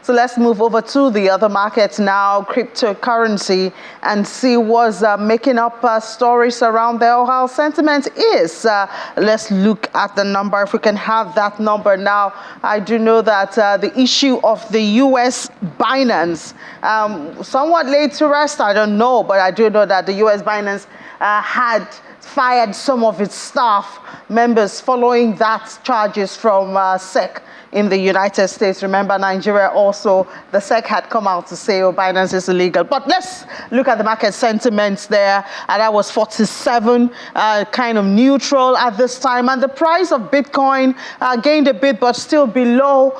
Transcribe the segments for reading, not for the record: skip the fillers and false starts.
So let's move over to the other markets now, cryptocurrency, and see what's making up stories around there. How sentiment is. Let's look at the number. If we can have that number now. I do know that the issue of the US Binance, somewhat laid to rest, I don't know, but I do know that the US Binance had fired some of its staff members following that charges from SEC in the United States. Remember, Nigeria also, the SEC had come out to say, oh, Binance is illegal. But let's look at the market sentiments there. And that was 47, kind of neutral at this time. And the price of Bitcoin gained a bit, but still below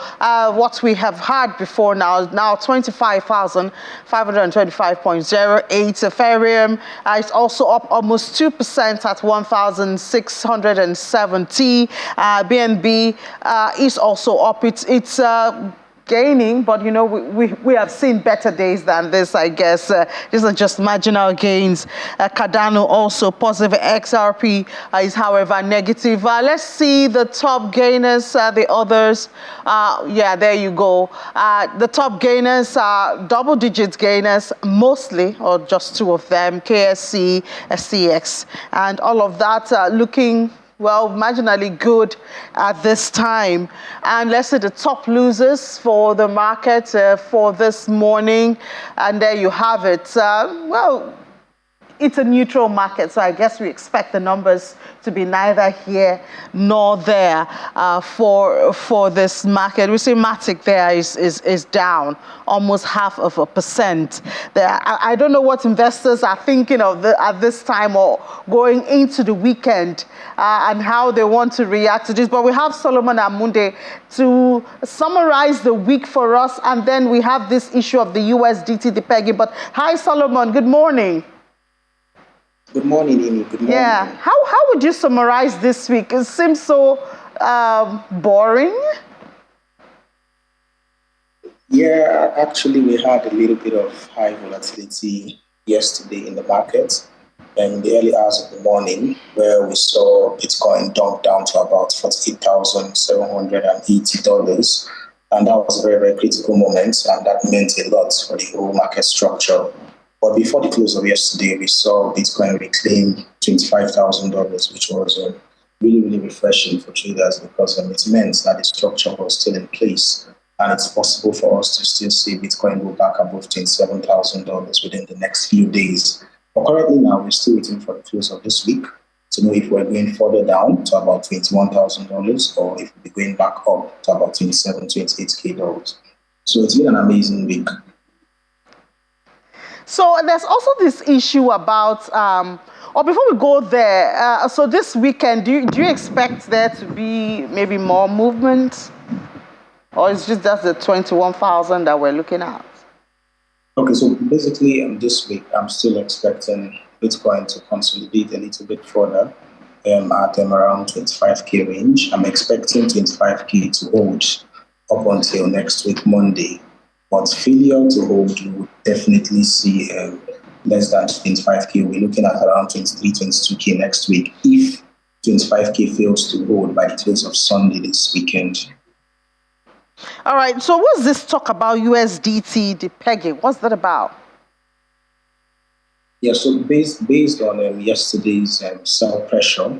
what we have had before now. Now 25,525.08. Ethereum is also up almost 2% at 1,670. BNB is also up. It's gaining, but you know, we have seen better days than this, I guess. These are just marginal gains. Cardano also positive. XRP is, however, negative. Let's see the top gainers, the others. Yeah, there you go. The top gainers are double-digit gainers, mostly, or just two of them, KSC, SCX, and all of that looking, well, marginally good at this time. And let's see the top losers for the market for this morning. And there you have it. Well, it's a neutral market, so I guess we expect the numbers to be neither here nor there for this market. We see Matic there is down almost 0.5%. There, I don't know what investors are thinking of at this time or going into the weekend and how they want to react to this. But we have Solomon Amunde to summarize the week for us, and then we have this issue of the USDT Depegging. But hi, Solomon. Good morning. Good morning, Amy. Good morning. Yeah. How would you summarize this week? It seems so boring. Yeah, actually, we had a little bit of high volatility yesterday in the market in the early hours of the morning, where we saw Bitcoin dump down to about $48,780. And that was a very, very critical moment, and that meant a lot for the whole market structure. But before the close of yesterday, we saw Bitcoin reclaim $25,000, which was really, really refreshing for traders because it meant that the structure was still in place. And it's possible for us to still see Bitcoin go back above $27,000 within the next few days. But currently now, we're still waiting for the close of this week to know if we're going further down to about $21,000 or if we'll be going back up to about $28K. So it's been an amazing week. So there's also this issue about, or before we go there, so this weekend, do you expect there to be maybe more movement? Or is just the 21,000 that we're looking at? Okay, so basically this week, I'm still expecting Bitcoin to consolidate a little bit further at around 25K range. I'm expecting 25K to hold up until next week, Monday. But failure to hold, you would definitely see less than 25K. We're looking at around 23, 22K next week if 25K fails to hold by the close of Sunday this weekend. All right, so what's this talk about USDT Depegging? What's that about? Yeah, so based on yesterday's sell pressure,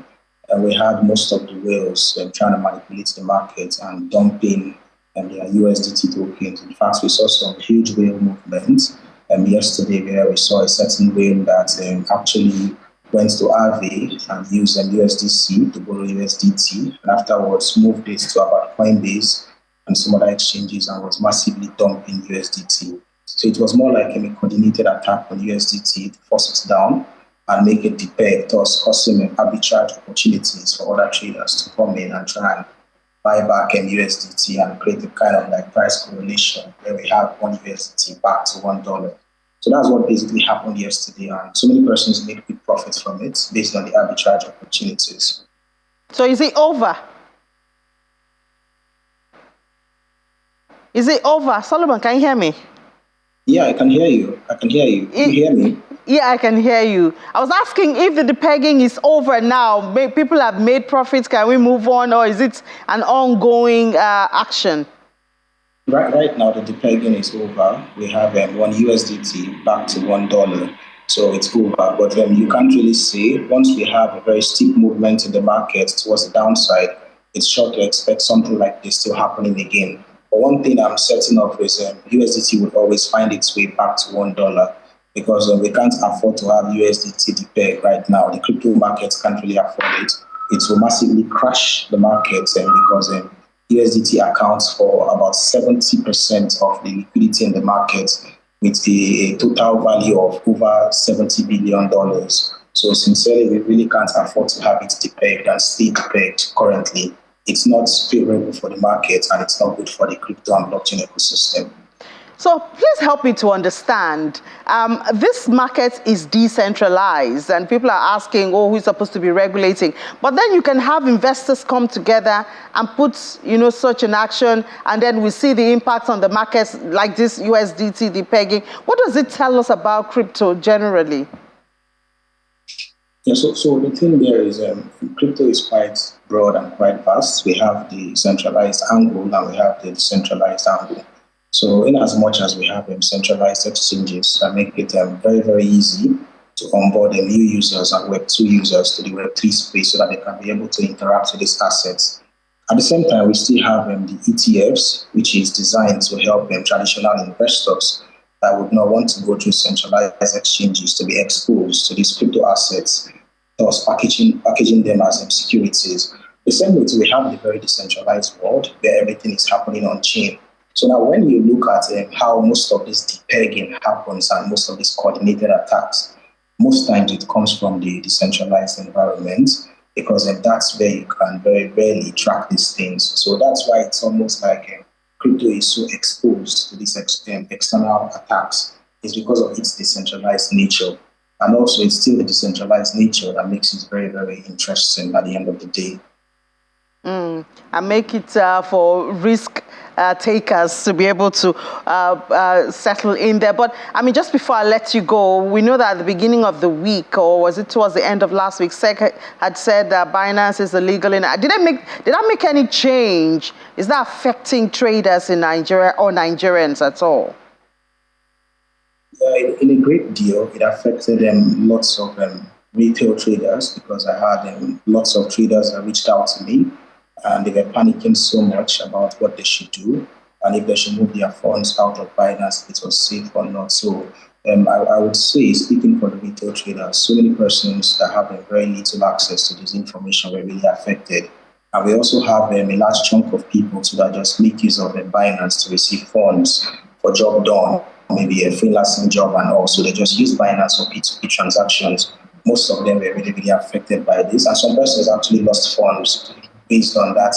we had most of the whales trying to manipulate the market and dumping their USDT tokens. In fact, we saw some huge whale movements yesterday where we saw a certain whale that actually went to Aave and used USDC to borrow USDT, and afterwards moved it to about Coinbase and some other exchanges and was massively dumping USDT. So it was more like a coordinated attack on USDT to force it down and make it depeg, thus causing arbitrage opportunities for other traders to come in and try and buy back USDT and create a kind of like price correlation where we have one USDT back to $1. So that's what basically happened yesterday, and so many persons made big profits from it based on the arbitrage opportunities. So is it over? Is it over? Solomon, can you hear me? Yeah, I can hear you. Can you hear me? Yeah, I can hear you. I was asking if the depegging is over now. People have made profits. Can we move on, or is it an ongoing action? Right now, the depegging is over. We have one USDT back to $1. So it's over. But you can't really say, once we have a very steep movement in the market towards the downside, it's sure to expect something like this still happening again. But one thing I'm certain of is USDT would always find its way back to $1 because we can't afford to have USDT depeg right now. The crypto markets can't really afford it. It will massively crash the markets because USDT accounts for about 70% of the liquidity in the market with a total value of over $70 billion. So sincerely, we really can't afford to have it depegged and stay depegged currently. It's not favorable for the market and it's not good for the crypto and blockchain ecosystem. So please help me to understand. This market is decentralized and people are asking, oh, who's supposed to be regulating? But then you can have investors come together and put, such an action, and then we see the impact on the markets like this USDT depegging. What does it tell us about crypto generally? Yeah, so the thing there is crypto is quite broad and quite vast. We have the centralized angle and we have the decentralized angle. So in as much as we have centralized exchanges that make it very, very easy to onboard new users and Web2 users to the Web3 space so that they can be able to interact with these assets. At the same time, we still have the ETFs, which is designed to help traditional investors that would not want to go through centralized exchanges to be exposed to these crypto assets, thus packaging them as securities. The same way we have the very decentralized world where everything is happening on chain. So now when you look at how most of this depegging happens and most of these coordinated attacks, most times it comes from the decentralized environment because that's where you can very rarely track these things. So that's why it's almost like crypto is so exposed to these external attacks. It's because of its decentralized nature. And also it's still the decentralized nature that makes it very, very interesting at the end of the day. And make it for risk takers to be able to settle in there. But I mean, just before I let you go, we know that at the beginning of the week, or was it towards the end of last week, SEC had said that Binance is illegal. Did that make any change? Is that affecting traders in Nigeria or Nigerians at all? In a great deal, it affected lots of retail traders because I had lots of traders that reached out to me and they were panicking so much about what they should do and if they should move their funds out of Binance, if it was safe or not. So I would say, speaking for the retail traders, so many persons that have very little access to this information were really affected. And we also have a large chunk of people that just make use of Binance to receive funds for job done, maybe a freelancing job and all. So they just use Binance for P2P transactions. Most of them were really, really affected by this. And some persons actually lost funds based on that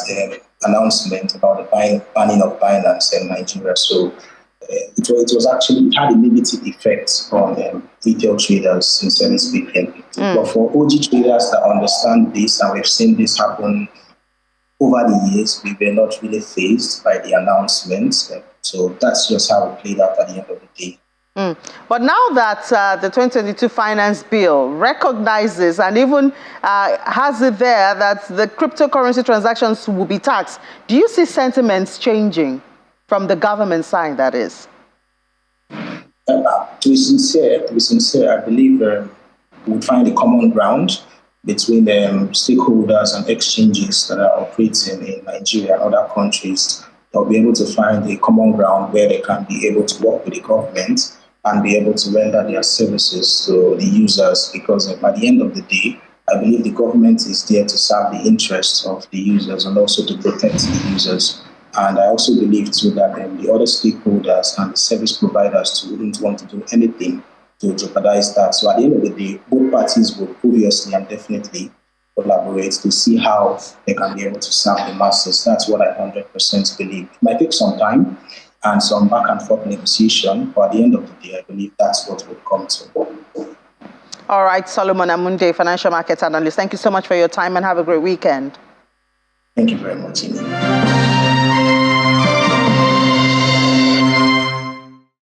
announcement about the banning of Binance in Nigeria. So it had a negative effect on retail traders, sincerely speaking. But for OG traders that understand this, and we've seen this happen over the years, we were not really fazed by the announcements. So that's just how it played out at the end of the day. But now that the 2022 finance bill recognizes and even has it there that the cryptocurrency transactions will be taxed, do you see sentiments changing from the government side, that is? To be sincere, I believe we would find a common ground between stakeholders and exchanges that are operating in Nigeria and other countries. They'll be able to find a common ground where they can be able to work with the government and be able to render their services to the users, because by the end of the day, I believe the government is there to serve the interests of the users and also to protect the users. And I also believe too that the other stakeholders and the service providers too wouldn't want to do anything to jeopardize that. So at the end of the day, both parties will obviously and definitely collaborate to see how they can be able to serve the masses. That's what I 100% believe. It might take some time and some back and forth negotiation, but at the end of the day, I believe that's what will come to. All right, Solomon Amunde, financial market analyst. Thank you so much for your time and have a great weekend. Thank you very much, Amy.